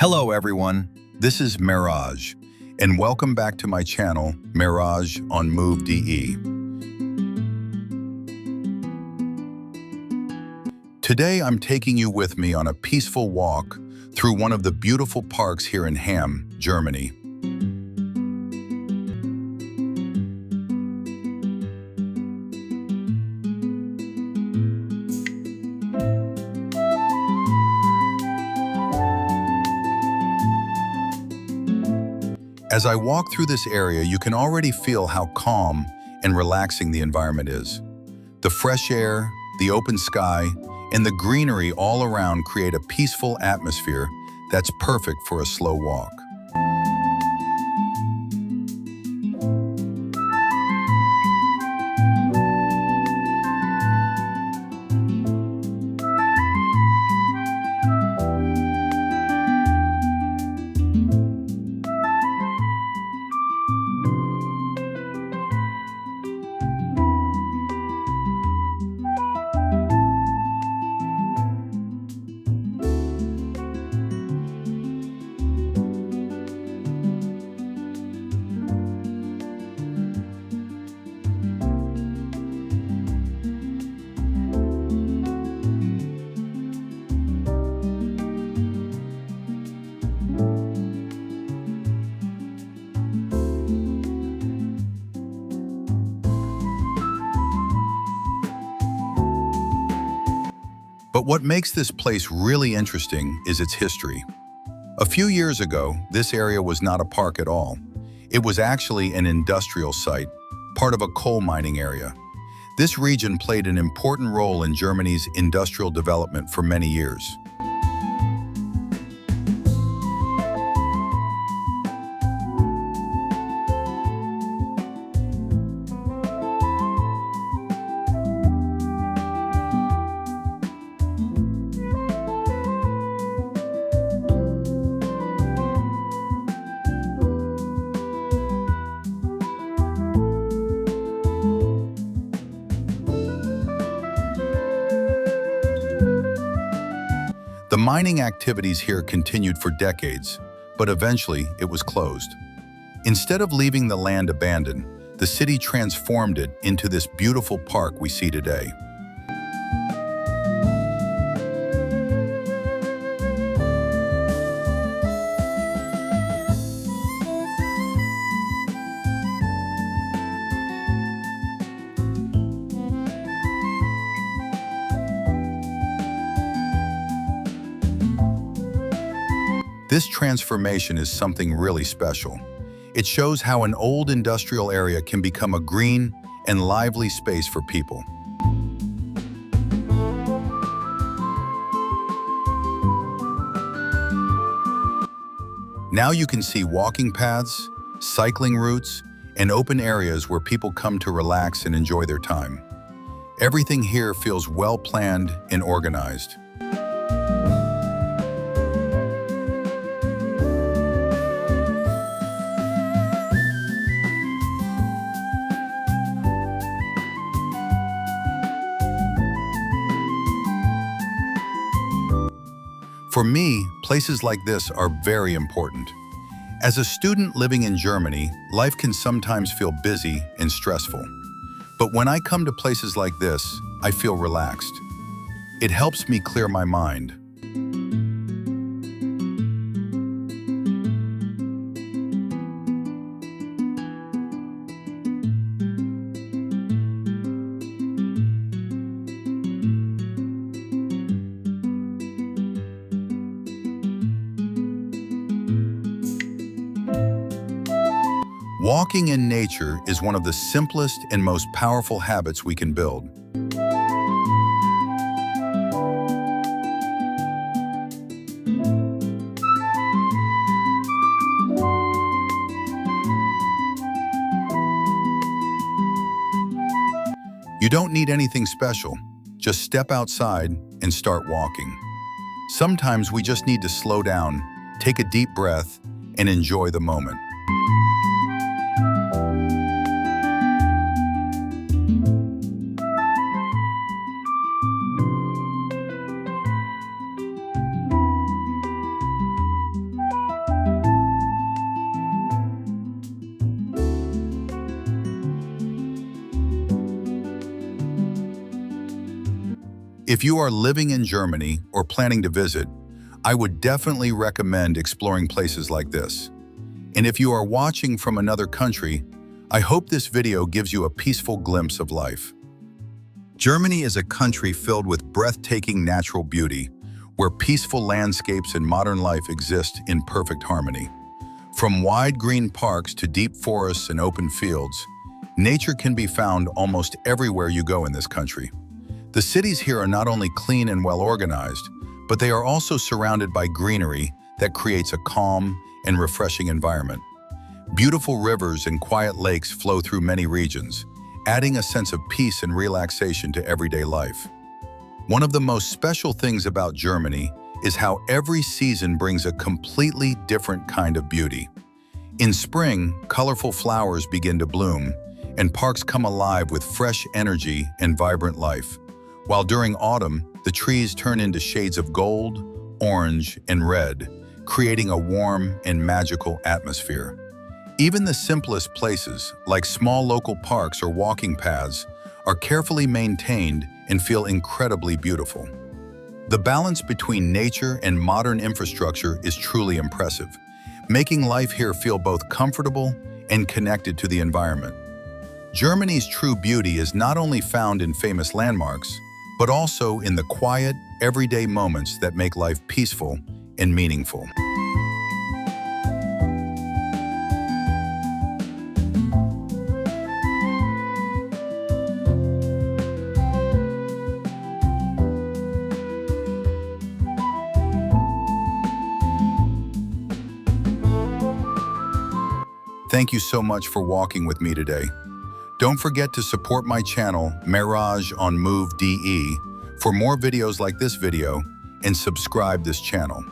Hello everyone, this is Mirage, and welcome back to my channel, Mirage on Move DE. Today I'm taking you with me on a peaceful walk through one of the beautiful parks here in Hamm, Germany. As I walk through this area, you can already feel how calm and relaxing the environment is. The fresh air, the open sky, and the greenery all around create a peaceful atmosphere that's perfect for a slow walk. But what makes this place really interesting is its history. A few years ago, this area was not a park at all. It was actually an industrial site, part of a coal mining area. This region played an important role in Germany's industrial development for many years. The mining activities here continued for decades, but eventually it was closed. Instead of leaving the land abandoned, the city transformed it into this beautiful park we see today. This transformation is something really special. It shows how an old industrial area can become a green and lively space for people. Now you can see walking paths, cycling routes, and open areas where people come to relax and enjoy their time. Everything here feels well planned and organized. For me, places like this are very important. As a student living in Germany, life can sometimes feel busy and stressful. But when I come to places like this, I feel relaxed. It helps me clear my mind. Walking in nature is one of the simplest and most powerful habits we can build. You don't need anything special. Just step outside and start walking. Sometimes we just need to slow down, take a deep breath, and enjoy the moment. If you are living in Germany or planning to visit, I would definitely recommend exploring places like this. And if you are watching from another country, I hope this video gives you a peaceful glimpse of life. Germany is a country filled with breathtaking natural beauty, where peaceful landscapes and modern life exist in perfect harmony. From wide green parks to deep forests and open fields, nature can be found almost everywhere you go in this country. The cities here are not only clean and well organized, but they are also surrounded by greenery that creates a calm and refreshing environment. Beautiful rivers and quiet lakes flow through many regions, adding a sense of peace and relaxation to everyday life. One of the most special things about Germany is how every season brings a completely different kind of beauty. In spring, colorful flowers begin to bloom, and parks come alive with fresh energy and vibrant life. While during autumn, the trees turn into shades of gold, orange, and red, creating a warm and magical atmosphere. Even the simplest places, like small local parks or walking paths, are carefully maintained and feel incredibly beautiful. The balance between nature and modern infrastructure is truly impressive, making life here feel both comfortable and connected to the environment. Germany's true beauty is not only found in famous landmarks, but also in the quiet, everyday moments that make life peaceful and meaningful. Thank you so much for walking with me today. Don't forget to support my channel, Mirage on Move DE, for more videos like this video, and subscribe this channel.